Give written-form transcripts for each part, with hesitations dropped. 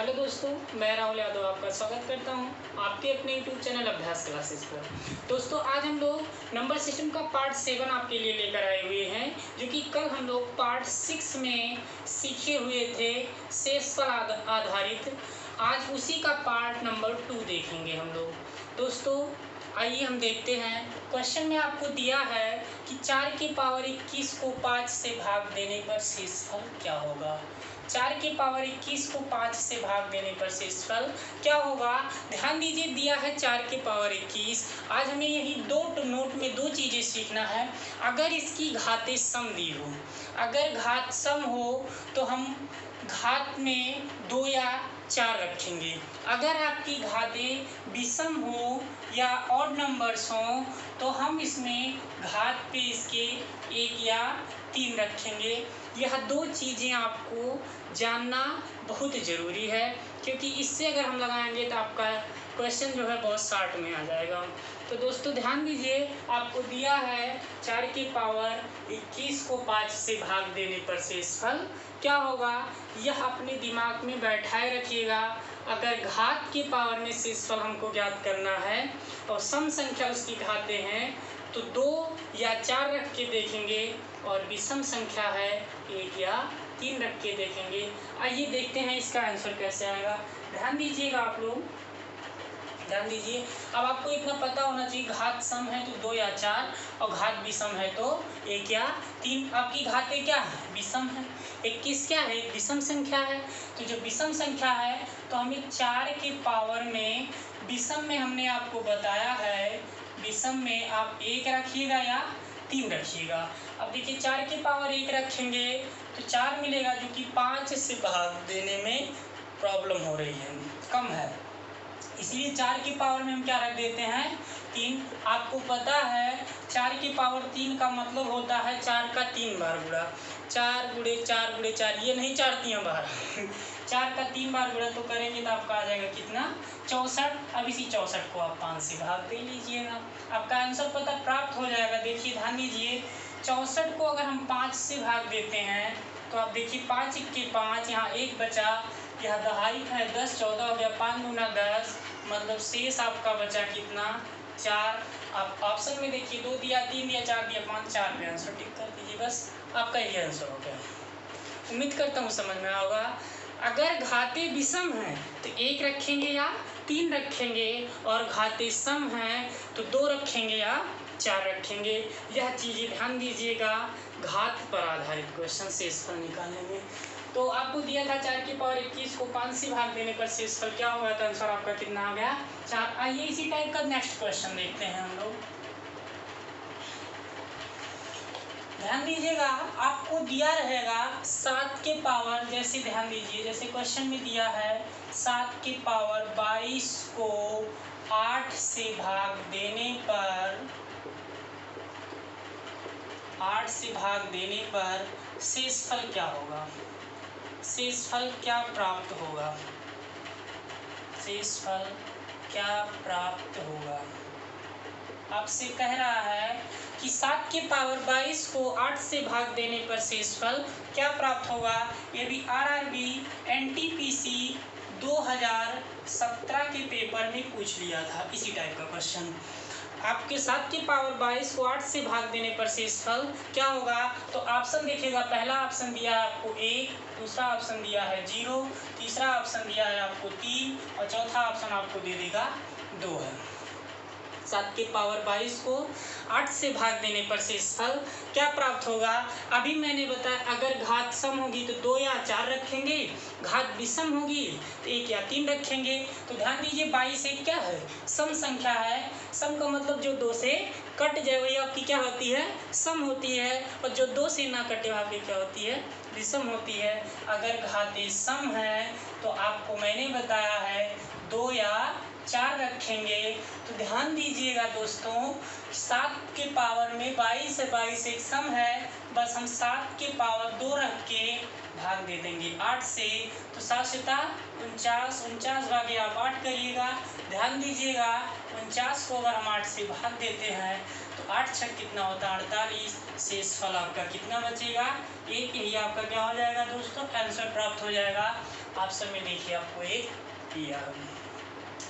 Hello दोस्तों, मैं राहुल यादव आपका स्वागत करता हूं आपके अपने यूट्यूब चैनल अभ्यास क्लासेस पर। दोस्तों, आज हम लोग नंबर सिस्टम का पार्ट 7 आपके लिए लेकर आए हुए हैं, जो कि कल हम लोग पार्ट 6 में सीखे हुए थे शेषफल आधारित। आज उसी का पार्ट नंबर 2 देखेंगे हम लोग। दोस्तों, आइए हम देखते हैं। क्वेश्चन में आपको दिया है कि 4 की पावर 21 को 5 से भाग देने पर शेषफल क्या होगा। 4 की पावर 21 को 5 से भाग देने पर शेषफल क्या होगा। ध्यान दीजिए, दिया है 4 की पावर 21। आज हमें यही नोट में दो चीज़ें सीखना है। अगर इसकी घातें सम दी हो, अगर घात सम हो तो हम घात में 2 या 4 रखेंगे। अगर आपकी घातें विषम हो या ऑड नंबर्स हों तो हम इसमें घात पे इसके 1 या 3 रखेंगे। यह दो चीज़ें आपको जानना बहुत ज़रूरी है, क्योंकि इससे अगर हम लगाएंगे तो आपका क्वेश्चन जो है बहुत शॉर्ट में आ जाएगा। तो दोस्तों ध्यान दीजिए, आपको दिया है 4 की पावर 21 को 5 से भाग देने पर शेषफल क्या होगा। यह अपने दिमाग में बैठाए रखिएगा। अगर घात की पावर में शेषफल हमको ज्ञात करना है और सम संख्या उसकी घातें हैं तो 2 या 4 रख के देखेंगे, और विषम संख्या है 1 या 3 रख के देखेंगे। आइए देखते हैं इसका आंसर कैसे आएगा। ध्यान दीजिएगा, आप लोग ध्यान दीजिए। अब आपको इतना पता होना चाहिए, घात सम है तो 2 या 4 और घात विषम है तो 1 या 3। आपकी घातें क्या है, विषम है। 21 क्या है, विषम संख्या है। तो जो विषम संख्या है तो हमें 4 की पावर में विषम में हमने आपको बताया है, विषम में आप 1 रखिएगा या 3 रखिएगा। अब देखिए, 4 की पावर 1 रखेंगे तो 4 मिलेगा, जो कि 5 से भाग देने में प्रॉब्लम हो रही है, कम है। इसलिए 4 की पावर में हम क्या रख देते हैं, 3। आपको पता है 4 की पावर 3 का मतलब होता है 4 का 3 बार गुणा। 4 गुणे 4 गुणे 4, ये नहीं 4 3 बार 4 का 3 बार गुणा तो करेंगे तो आपका आ जाएगा कितना, 64। अब इसी 64 को आप 5 से भाग दे लीजिएगा, आपका आंसर पता प्राप्त हो जाएगा। देखिए ध्यान दीजिए, 64 को अगर हम 5 से भाग देते हैं तो आप देखिए 5 के 5, यहाँ 1 बचा, यह दहाई है 10, 14 हो गया, 5 गुना 10, मतलब शेष आपका बचा कितना, 4। आप ऑप्शन में देखिए 2 दिया, 3 दिया, 4 दिया, 5, 4 पे आंसर टिक कर दीजिए, बस आपका ये आंसर हो गया। उम्मीद करता हूँ समझ में होगा। अगर घातें विषम हैं तो 1 रखेंगे या 3 रखेंगे, और घातें सम हैं तो 2 रखेंगे या 4 रखेंगे। यह चीज़ें ध्यान दीजिएगा घात पर आधारित क्वेश्चन शेषफल निकालने में। तो आपको दिया था 4 की पावर 21 को 5 से भाग देने पर शेषफल क्या होगा, तो आंसर आपका कितना आ गया, 4। आइए इसी टाइप का नेक्स्ट क्वेश्चन देखते हैं हम लोग। ध्यान दीजिएगा, आपको दिया रहेगा 7 के पावर, जैसे ध्यान दीजिए, जैसे क्वेश्चन में दिया है 7 की पावर 22 को 8 से भाग देने पर, 8 से भाग देने पर शेषफल क्या होगा, शेषफल क्या प्राप्त होगा, शेषफल क्या प्राप्त होगा। आपसे कह रहा है कि 7 की पावर 22 को 8 से भाग देने पर शेषफल क्या प्राप्त होगा। ये भी आरआरबी एनटीपीसी 2017 के पेपर में पूछ लिया था, इसी टाइप का क्वेश्चन। आपके 7 की पावर 22 को 8 से भाग देने पर शेषफल क्या होगा। तो ऑप्शन देखिएगा, पहला ऑप्शन दिया है आपको 1, दूसरा ऑप्शन दिया है 0, तीसरा ऑप्शन दिया है आपको 3, और चौथा ऑप्शन आपको दे देगा 2 है। 7 की पावर 22 को 8 से भाग देने पर शेषफल क्या प्राप्त होगा। अभी मैंने बताया, अगर घात सम होगी तो 2 या 4 रखेंगे, घात विषम होगी तो 1 या 3 रखेंगे। तो ध्यान दीजिए, 22 एक क्या है, सम संख्या है। सम का मतलब जो 2 से कट जाए वही आपकी क्या होती है, सम होती है, और जो 2 से ना कटे वहाँ पे क्या होती है, विषम होती है। अगर घातें सम है तो आपको मैंने बताया है 2 या 4 रखेंगे। तो ध्यान दीजिएगा दोस्तों, 7 के पावर में 22 है, 22 एक सम है, बस हम 7 के पावर 2 रख के भाग दे देंगे 8 से। तो 7 7 49, 49 भागे आप 8 करिएगा। ध्यान दीजिएगा, 49 को अगर हम 8 से भाग देते हैं तो 8 छक कितना होता है 48, शेषफल आपका कितना बचेगा 1। यही आपका क्या हो जाएगा दोस्तों, आंसर प्राप्त हो जाएगा। ऑप्शन में देखिए आपको 1 दिया,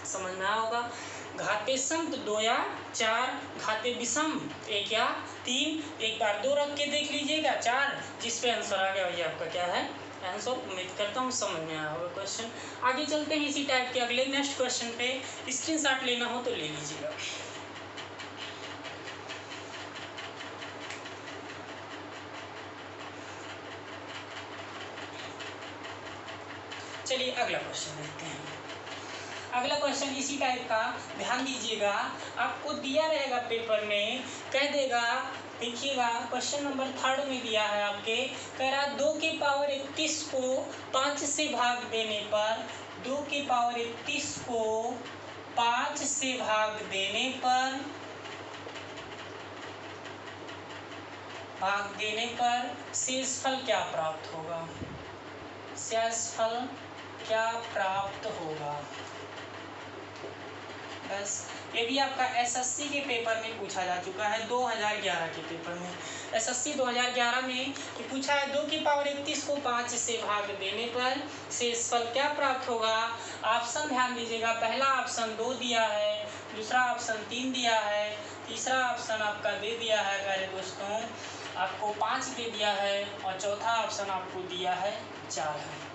समझ में आया होगा। घाते सम 2 या 4, घाते विषम 1 या 3, एक बार 2 रख के देख लीजिएगा 4, जिस पे आंसर आ गया वही आपका क्या है आंसर। उम्मीद करता हूँ समझ में आया होगा क्वेश्चन। आगे चलते हैं इसी टाइप के अगले नेक्स्ट क्वेश्चन पे। स्क्रीनशॉट लेना हो तो ले लीजिएगा। चलिए अगला क्वेश्चन देखते हैं। अगला क्वेश्चन इसी टाइप का, ध्यान दीजिएगा। आपको दिया रहेगा पेपर में, कह देगा, देखिएगा क्वेश्चन नंबर 3 में दिया है आपके, कह रहा 2 की पावर 31 को 5 से भाग देने पर, 2 की पावर 31 को 5 से भाग देने पर शेषफल क्या प्राप्त होगा, शेषफल क्या प्राप्त होगा। बस ये भी आपका एसएससी के पेपर में पूछा जा चुका है, 2011 के पेपर में। एसएससी 2011 में पूछा है 2 की पावर 31 को 5 से भाग देने पर शेषफल क्या प्राप्त होगा। ऑप्शन ध्यान दीजिएगा, पहला ऑप्शन 2 दिया है, दूसरा ऑप्शन 3 दिया है, तीसरा ऑप्शन आपका दे दिया है प्यारे दोस्तों आपको 5 दे दिया है, और चौथा ऑप्शन आपको दिया है 4 है।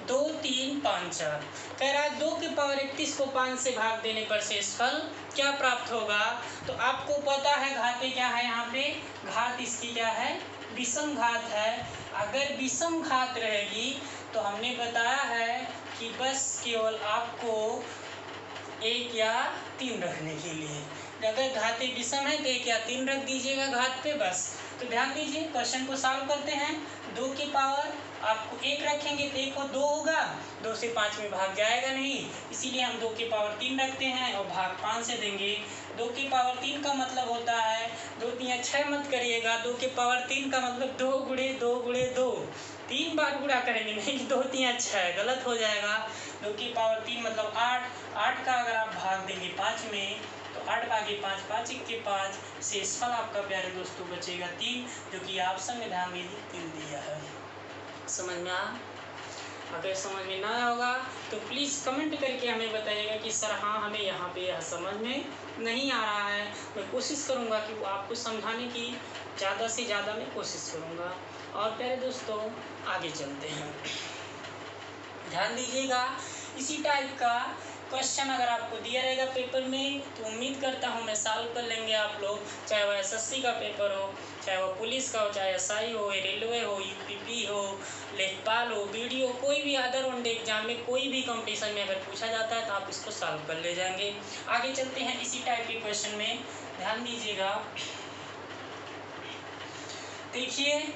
2, 3, 5, 4 कह रहा है 2 की पावर 31 को 5 से भाग देने पर शेषफल क्या प्राप्त होगा। तो आपको पता है घाते क्या है, यहाँ पे घात इसकी क्या है विषम घात है। अगर विषम घात रहेगी तो हमने बताया है कि बस केवल आपको 1 या 3 रखने के लिए, अगर घाते विषम है तो 1 या 3 रख दीजिएगा घात पे बस। तो ध्यान दीजिए क्वेश्चन को सॉल्व करते हैं। 2 की पावर आपको 1 रखेंगे तो 1 को 2 होगा, 2 से 5 में भाग जाएगा नहीं, इसीलिए हम 2 की पावर 3 रखते हैं और भाग 5 से देंगे। 2 की पावर 3 का मतलब होता है 2 3 6 मत करिएगा, 2 की पावर 3 का मतलब 2 गुणे 2 गुणे 2, 3 बार गुणा करेंगे, नहीं 2 3 6 गलत हो जाएगा। 2 की पावर 3 मतलब 8, 8 का अगर आप भाग देंगे 5 में तो 8 भागे 5, 5 1 5, शेषफल आपका प्यारे दोस्तों बचेगा 3, जो कि ऑप्शन में ध्यान दीजिए 3 दिया है। समझ में आ, अगर समझ में ना आया होगा तो प्लीज़ कमेंट करके हमें बताइएगा कि सर हाँ हमें यहाँ पे यह समझ में नहीं आ रहा है। मैं कोशिश करूँगा कि आपको समझाने की ज़्यादा से ज़्यादा मैं कोशिश करूँगा। और प्यारे दोस्तों आगे चलते हैं, ध्यान दीजिएगा। इसी टाइप का क्वेश्चन अगर आपको दिया रहेगा पेपर में तो उम्मीद करता हूँ मैं सॉल्व कर लेंगे आप लोग, चाहे वह एसएससी का पेपर हो, चाहे वह पुलिस का हो, चाहे एसआई हो, रेलवे हो, यूपीपी हो, लेखपाल हो, बीडीओ, कोई भी अदर वनडे एग्जाम में कोई भी कंपटीशन में अगर पूछा जाता है तो आप इसको सॉल्व कर ले जाएंगे। आगे चलते हैं इसी टाइप के क्वेश्चन में, ध्यान दीजिएगा। देखिए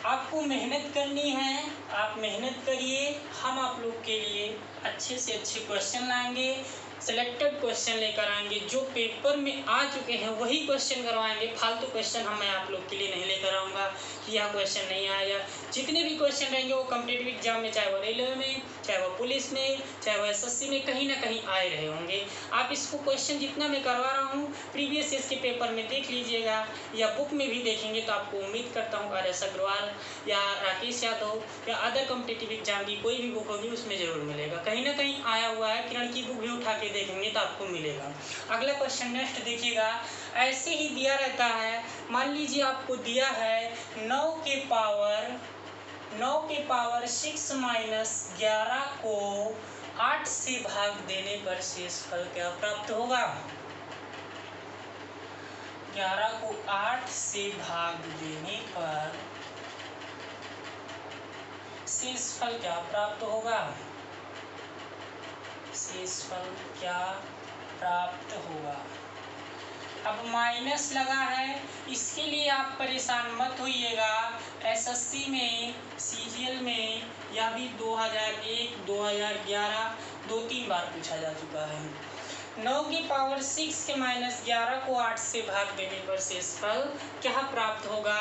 आपको मेहनत करनी है, आप मेहनत करिए, हम आप लोग के लिए अच्छे से अच्छे क्वेश्चन लाएंगे, सिलेक्टेड क्वेश्चन लेकर आएंगे, जो पेपर में आ चुके हैं वही क्वेश्चन करवाएंगे। फालतू क्वेश्चन मैं आप लोग के लिए नहीं लेकर आऊँगा कि यह क्वेश्चन नहीं आया। जितने भी क्वेश्चन रहेंगे वो कॉम्पिटिटिव एग्जाम में, चाहे वो रेलवे में, चाहे वो पुलिस में, चाहे वो एसएससी में, कहीं ना कहीं आए रहे होंगे। आप इसको क्वेश्चन जितना मैं करवा रहा हूँ प्रीवियस ईयर के पेपर में देख लीजिएगा या बुक में भी देखेंगे तो आपको उम्मीद करता हूँ RS अग्रवाल या राकेश यादव या अदर कॉम्पिटिटिव एग्जाम की कोई भी बुक होगी उसमें ज़रूर मिलेगा, कहीं ना कहीं आया हुआ है। किरण की बुक भी उठा के देखेंगे तो आपको मिलेगा। अगला क्वेश्चन नेक्स्ट देखिएगा, ऐसे ही दिया रहता है। मान लीजिए आपको दिया है 9 के पावर 6 माइनस 11 को 8 से भाग देने पर शेषफल क्या प्राप्त होगा। 11 को 8 से भाग देने पर शेषफल क्या प्राप्त होगा, शेषफल क्या प्राप्त होगा। अब माइनस लगा है, इसके लिए आप परेशान मत होइएगा। एसएससी में, सीजीएल में या भी 2001, 2011 2-3 बार पूछा जा चुका है। 9 की पावर 6 के माइनस 11 को 8 से भाग देने पर शेषफल क्या प्राप्त होगा।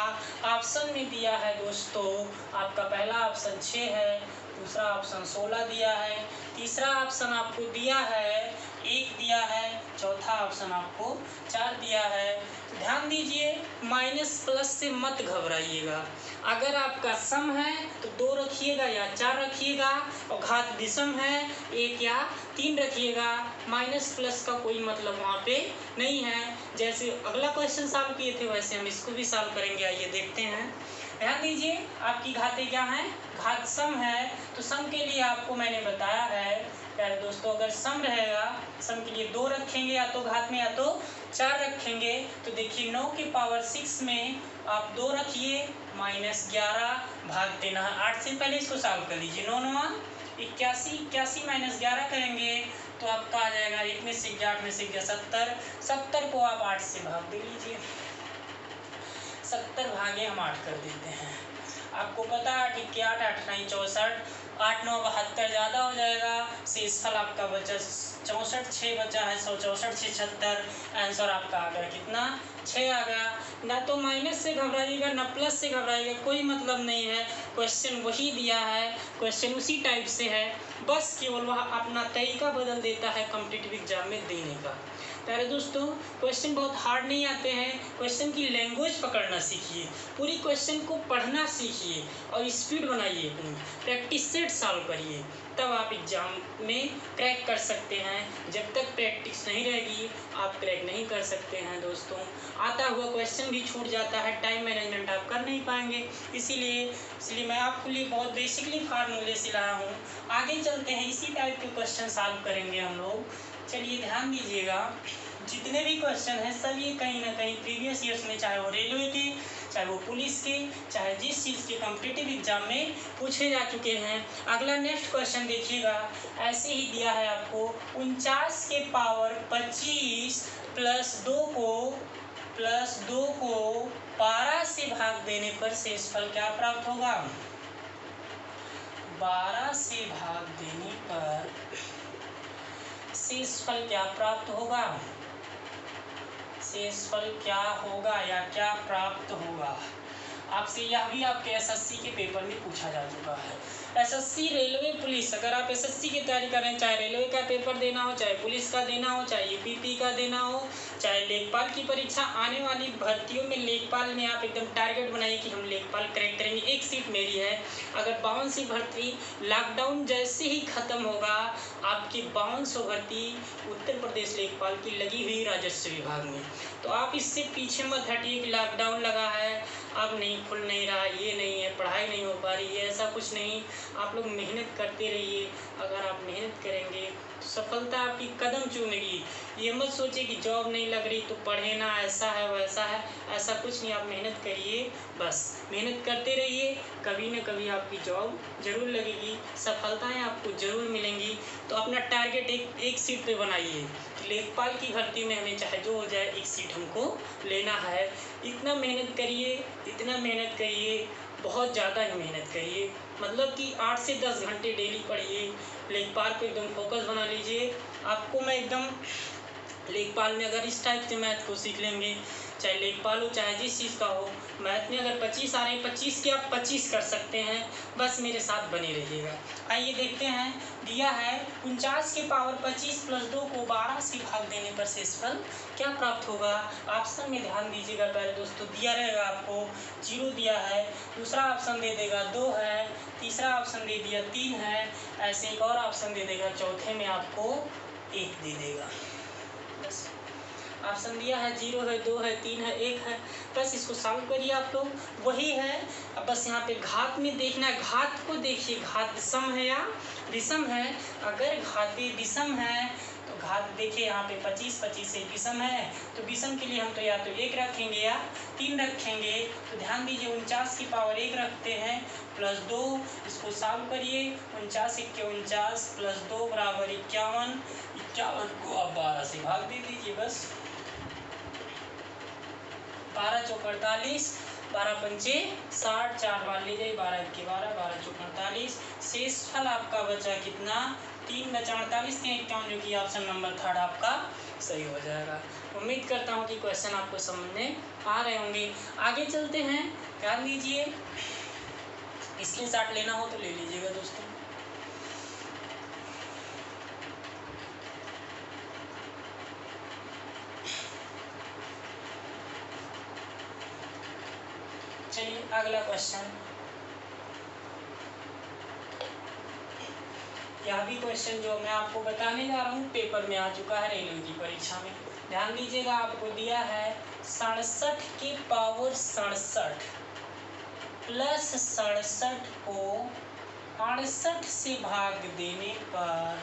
ऑप्शन में दिया है दोस्तों आपका पहला ऑप्शन 6 है, दूसरा ऑप्शन 16 दिया है, तीसरा ऑप्शन आपको दिया है 1 दिया है, चौथा ऑप्शन आपको 4 दिया है। तो ध्यान दीजिए, माइनस प्लस से मत घबराइएगा। अगर आपका सम है तो 2 रखिएगा या 4 रखिएगा, और घात विषम है 1 या 3 रखिएगा। माइनस प्लस का कोई मतलब वहाँ पे नहीं है। जैसे अगला क्वेश्चन सॉल्व किए थे वैसे हम इसको भी सॉल्व करेंगे। आइए देखते हैं। ध्यान दीजिए, आपकी घातें क्या हैं? घात सम है, तो सम के लिए आपको मैंने बताया है प्यारे दोस्तों, अगर सम रहेगा, सम के लिए 2 रखेंगे या तो घात में या तो 4 रखेंगे। तो देखिए 9 की पावर 6 में आप 2 रखिए, -11 भाग देना है 8 से। पहले इसको सॉल्व कर लीजिए। 9 9 81, 81 -11 करेंगे तो आपका आ जाएगा 1 में से 8 में से 70। 70 को आप 8 से भाग दे लीजिए। 70 भागे हम 8 कर देते हैं। आपको पता है 8 के 8, 8 9 64, 8 9 72 ज़्यादा हो जाएगा। शेषफल आपका बचा 64, 6 बचा है 164, 6 76। आंसर आपका आ गया कितना? 6 आ गया। ना तो माइनस से घबराइएगा ना प्लस से घबराइएगा, कोई मतलब नहीं है। क्वेश्चन वही दिया है, क्वेश्चन उसी टाइप से है, बस केवल वह अपना तरीका बदल देता है कॉम्पिटिटिव एग्जाम में देने का। प्यारे दोस्तों, क्वेश्चन बहुत हार्ड नहीं आते हैं। क्वेश्चन की लैंग्वेज पकड़ना सीखिए, पूरी क्वेश्चन को पढ़ना सीखिए और स्पीड बनाइए अपनी, प्रैक्टिस सेट सॉल्व करिए, तब आप एग्जाम में क्रैक कर सकते हैं। जब तक प्रैक्टिस नहीं रहेगी आप क्रैक नहीं कर सकते हैं दोस्तों। आता हुआ क्वेश्चन भी छूट जाता है, टाइम मैनेजमेंट आप कर नहीं पाएंगे। इसीलिए मैं आपके लिए बहुत बेसिकली फार्मूले से लाया हूँ। आगे चलते हैं, इसी टाइप के क्वेश्चन सॉल्व करेंगे हम लोग। चलिए ध्यान दीजिएगा, जितने भी क्वेश्चन हैं सब ये कहीं ना कहीं प्रीवियस ईयर्स में, चाहे वो रेलवे के, चाहे वो पुलिस के, चाहे जिस चीज़ के कॉम्पिटिटिव एग्जाम में पूछे जा चुके हैं। अगला नेक्स्ट क्वेश्चन देखिएगा, ऐसे ही दिया है आपको 49 के पावर 25 प्लस 2 को 12 से भाग देने पर शेषफल क्या प्राप्त होगा? 12 से भाग देने पर शेषफल क्या प्राप्त होगा? शेषफल क्या होगा या क्या प्राप्त होगा? आपसे यह भी आपके एसएससी के पेपर में पूछा जा चुका है। एसएससी, रेलवे, पुलिस, अगर आप एसएससी की तैयारी कर रहे हैं, चाहे रेलवे का पेपर देना हो, चाहे पुलिस का देना हो, चाहे यूपीपी का देना हो, चाहे लेखपाल की परीक्षा, आने वाली भर्तियों में लेखपाल में आप एकदम टारगेट बनाइए कि हम लेखपाल क्रैक करेंगे। 1 सीट मेरी है। अगर 52 सी भर्ती, लॉकडाउन जैसे ही ख़त्म होगा आपकी 5200 भर्ती उत्तर प्रदेश लेखपाल की लगी हुई राजस्व विभाग में। तो आप इससे पीछे मत हटिए कि लॉकडाउन लगा है, अब नहीं खुल नहीं रहा, ये नहीं है, पढ़ाई नहीं हो पा रही है, ऐसा कुछ नहीं। आप लोग मेहनत करते रहिए। अगर आप मेहनत करेंगे तो सफलता आपकी कदम चूमेगी। ये मत सोचिए कि जॉब नहीं लग रही तो पढ़े ना, ऐसा है वैसा है, ऐसा कुछ नहीं। आप मेहनत करिए, बस मेहनत करते रहिए, कभी न कभी आपकी जॉब ज़रूर लगेगी, सफलताएं आपको ज़रूर मिलेंगी। तो अपना टारगेट एक सीट पे बनाइए। लेखपाल की भर्ती में हमें चाहे जो हो जाए 1 सीट हमको लेना है। इतना मेहनत करिए, इतना मेहनत करिए, बहुत ज़्यादा ही मेहनत करिए। मतलब कि 8 से 10 घंटे डेली पढ़िए। लेखपाल को एकदम फोकस बना लीजिए। आपको मैं एकदम लेखपाल में अगर इस टाइप से मैथ को सीख लेंगे, चाहे लेखपाल हो चाहे जिस चीज़ का हो, मैथ में अगर 25 आ रहे हैं, 25 के आप 25 कर सकते हैं। बस मेरे साथ बने रहिएगा। आइए देखते हैं, दिया है 49 के पावर 25 प्लस 2 को 12 से भाग देने पर शेषफल क्या प्राप्त होगा? ऑप्शन में ध्यान दीजिएगा पहले दोस्तों। दिया रहेगा आपको 0 दिया है, दूसरा ऑप्शन दे देगा 2 है, तीसरा ऑप्शन दे दिया 3 है, ऐसे एक और ऑप्शन दे देगा, चौथे में आपको 1 दे देगा। बस ऑप्शन दिया है 0 है, 2 है, 3 है, 1 है। बस इसको सॉल्व करिए आप लोग, वही है। अब बस यहाँ पे घात में देखना है, घात को देखिए, घात सम है या विषम है। अगर घाते विषम है तो घात देखिए यहाँ पे 25 25 से विषम है, तो विषम के लिए हम तो या तो 1 रखेंगे या 3 रखेंगे। तो ध्यान दीजिए 49 की पावर 1 रखते हैं प्लस 2, इसको सॉल्व करिए। 49 × 49 प्लस 2 बराबर 51। 51 को आप 12 से भाग दे दीजिए। बस 12 चौक 48, 12 पंचे 60, 4 बार ले जाइए, 12 1 12, 12 चौक 48। शेषफल आपका बचा कितना? 3 बचा 48, 3 51, जो कि ऑप्शन नंबर 3 आपका सही हो जाएगा। उम्मीद करता हूँ कि क्वेश्चन आपको समझ में आ रहे होंगे। आगे चलते हैं, ध्यान दीजिए, स्क्रीनशॉट लेना हो तो ले लीजिएगा दोस्तों। अगला क्वेश्चन, यह भी क्वेश्चन जो मैं आपको बताने जा रहा हूँ पेपर में आ चुका है रेलवे की परीक्षा में। ध्यान दीजिएगा, आपको दिया है 67 की पावर 67 प्लस 67 को 68 से भाग देने पर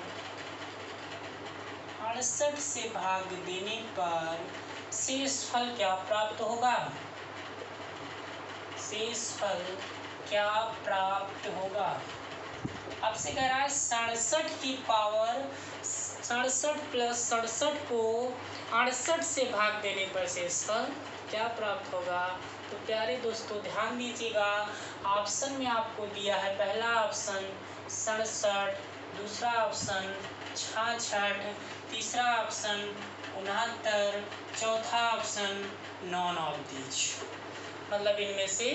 68 से भाग देने पर शेषफल क्या प्राप्त होगा? शेषफल क्या प्राप्त होगा? आपसे कह रहा है 67 की पावर 67 प्लस 67 को 68 से भाग देने पर शेषफल क्या प्राप्त होगा? तो प्यारे दोस्तों ध्यान दीजिएगा, ऑप्शन में आपको दिया है पहला ऑप्शन 67, दूसरा ऑप्शन 66, तीसरा ऑप्शन 69, चौथा ऑप्शन नॉन ऑफ दीज, मतलब इनमें से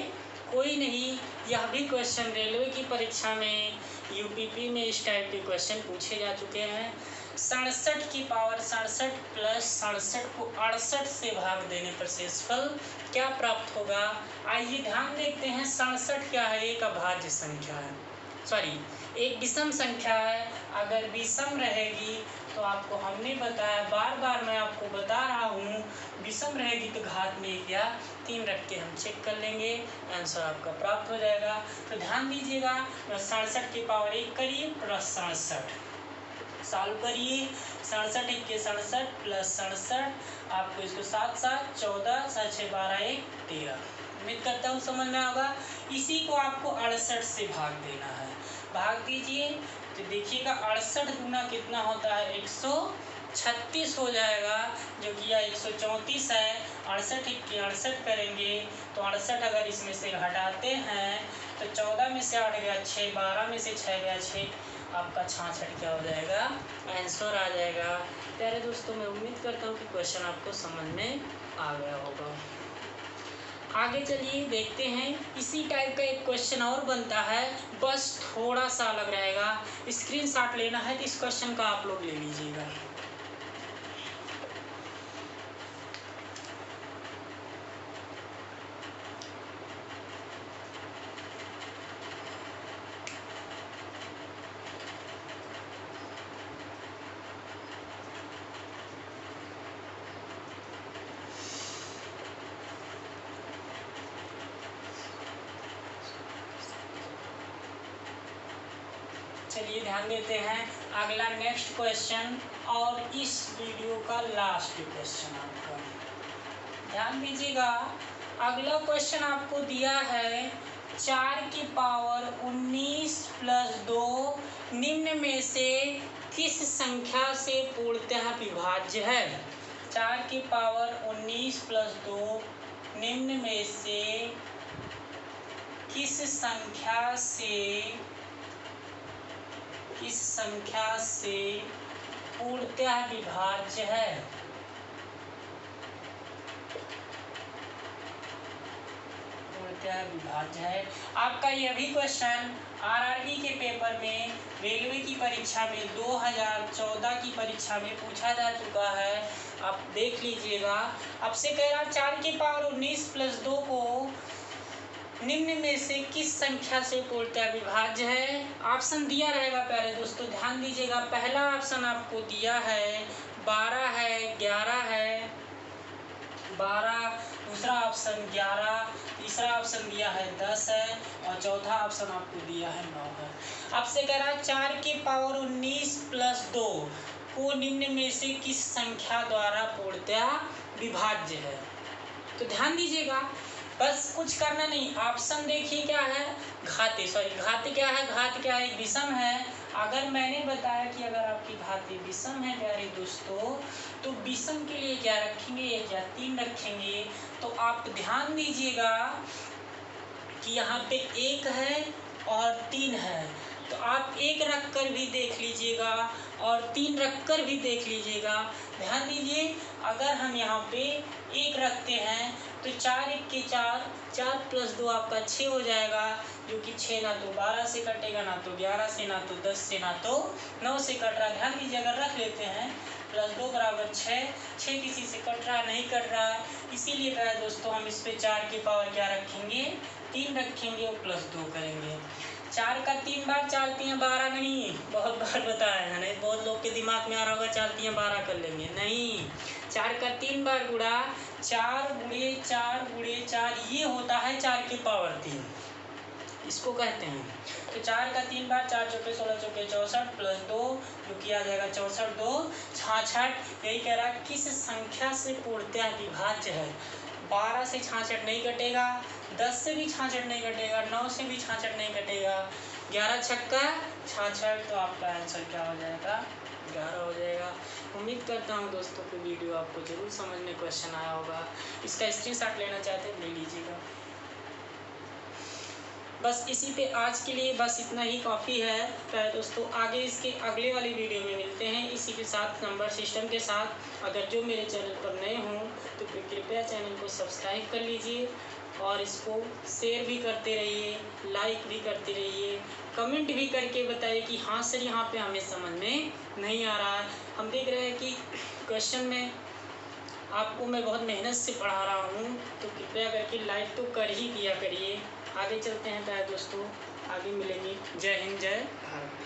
कोई नहीं। यह भी क्वेश्चन रेलवे की परीक्षा में यूपीपी में इस टाइप के क्वेश्चन पूछे जा चुके हैं। 67 की पावर 67 प्लस 67 को 68 से भाग देने पर शेषफल क्या प्राप्त होगा? आइए ध्यान देखते हैं। 67 क्या है? एक अभाज्य संख्या है, सॉरी एक विषम संख्या है। अगर विषम रहेगी तो आपको हमने बताया, बार बार मैं आपको बता रहा हूँ, विषम रहेगी तो घात में 1 या 3 रख के हम चेक कर लेंगे, आंसर आपका प्राप्त हो जाएगा। तो ध्यान दीजिएगा, 67 की पावर 1 करिए प्लस 67 सॉल्व करिए, 67 1 के 67 प्लस 67, आपको इसको 7 7 14 7 6 12 1 13। उम्मीद करता हूँ समझ में आएगा। इसी को आपको 68 से भाग देना है, भाग दीजिए तो देखिएगा 68 गुना कितना होता है? 136 हो जाएगा, जो कि यह 134 है। 68 1 के 68 करेंगे तो 68 अगर इसमें से घटाते हैं तो 14 में से 8 गया 6, 12 में से 6 गया 6, आपका 66 क्या हो जाएगा? आंसर आ जाएगा। प्यारे दोस्तों मैं उम्मीद करता हूँ कि क्वेश्चन आपको समझ में आ गया होगा। आगे चलिए देखते हैं, इसी टाइप का एक क्वेश्चन और बनता है, बस थोड़ा सा अलग रहेगा। स्क्रीनशॉट लेना है तो इस क्वेश्चन का आप लोग ले लीजिएगा। चलिए ध्यान देते हैं, अगला नेक्स्ट क्वेश्चन और इस वीडियो का लास्ट क्वेश्चन आपका। ध्यान दीजिएगा, अगला क्वेश्चन आपको दिया है 4 की पावर 19 प्लस 2 निम्न में से किस संख्या से पूर्णतः विभाज्य है? 4 की पावर 19 प्लस 2 निम्न में से किस संख्या से पूर्णतः विभाज्य है? पूर्णतः विभाज्य है। आपका यह भी क्वेश्चन आरआरबी के पेपर में, रेलवे की परीक्षा में 2014 की परीक्षा में पूछा जा चुका है, आप देख लीजिएगा। आपसे कह रहा 4 की पावर 19 प्लस 2 को निम्न में से किस संख्या से पूर्णतः विभाज्य है? ऑप्शन दिया रहेगा प्यारे दोस्तों, ध्यान दीजिएगा। पहला ऑप्शन आपको दिया है 12 है, 11 है, 12, दूसरा ऑप्शन 11, तीसरा ऑप्शन दिया है 10 है और चौथा ऑप्शन आपको दिया है 9 है। आपसे कह रहा है 4 की पावर 19 प्लस 2 को निम्न में से किस संख्या द्वारा पूर्णतः विभाज्य है? तो ध्यान दीजिएगा, बस कुछ करना नहीं, ऑप्शन देखिए क्या है, घाते, सॉरी घात क्या है? घात क्या है? विषम है। अगर मैंने बताया कि अगर आपकी घाते विषम है प्यारे दोस्तों, तो विषम के लिए क्या रखेंगे? 1 या 3 रखेंगे। तो आप ध्यान दीजिएगा कि यहाँ पे 1 है और 3 है, तो आप 1 रख कर भी देख लीजिएगा और 3 रख कर भी देख लीजिएगा। ध्यान दीजिए, अगर हम यहाँ पे 1 रखते हैं तो 4 1 के 4, 4 प्लस 2 आपका 6 हो जाएगा, जो कि 6 ना तो 12 से कटेगा, ना तो 11 से, ना तो 10 से, ना तो 9 से कट रहा है। ध्यान दीजिए, अगर रख लेते हैं प्लस 2 बराबर 6, 6 किसी से कट रहा नहीं कट रहा है, इसीलिए कहा दोस्तों हम इस पे 4 की पावर क्या रखेंगे? 3 रखेंगे और प्लस 2 करेंगे। 4 का 3 बार 4 3 12 नहीं, बहुत बार बताया है नहीं, बहुत लोग के दिमाग में आ रहा होगा 4 3 12 कर लेंगे, नहीं। 4 का 3 बार गुणा 4 गुणे 4 गुणे 4, ये होता है 4 की पावर 3, इसको कहते हैं। तो 4 का 3 बार 4 चौके 16 चौके 64 प्लस 2 जो किया जाएगा 64 2 66। यही कह रहा है किस संख्या से पूर्णतः विभाज्य है। 12 से 66 नहीं कटेगा, 10 से भी 66 नहीं कटेगा, 9 से भी 66 नहीं कटेगा, 11 छक्का 66, तो आपका आंसर क्या हो जाएगा, 11 हो जाएगा। उम्मीद करता हूँ दोस्तों को वीडियो आपको ज़रूर समझ में क्वेश्चन आया होगा। इसका स्क्रीनशॉट लेना चाहते हैं ले लीजिएगा। बस इसी पे आज के लिए बस इतना ही काफ़ी है। तो दोस्तों आगे इसके अगले वाली वीडियो में मिलते हैं इसी के साथ, नंबर सिस्टम के साथ। अगर जो मेरे चैनल पर नए हों तो कृपया चैनल को सब्सक्राइब कर लीजिए और इसको शेयर भी करते रहिए, लाइक भी करते रहिए, कमेंट भी करके बताइए कि हाँ सर यहाँ पे हमें समझ में नहीं आ रहा है। हम देख रहे हैं कि क्वेश्चन में आपको मैं बहुत मेहनत से पढ़ा रहा हूँ, तो कृपया करके लाइक तो कर ही दिया करिए। आगे चलते हैं दोस्तों, आगे मिलेंगे। जय हिंद, जय भारत।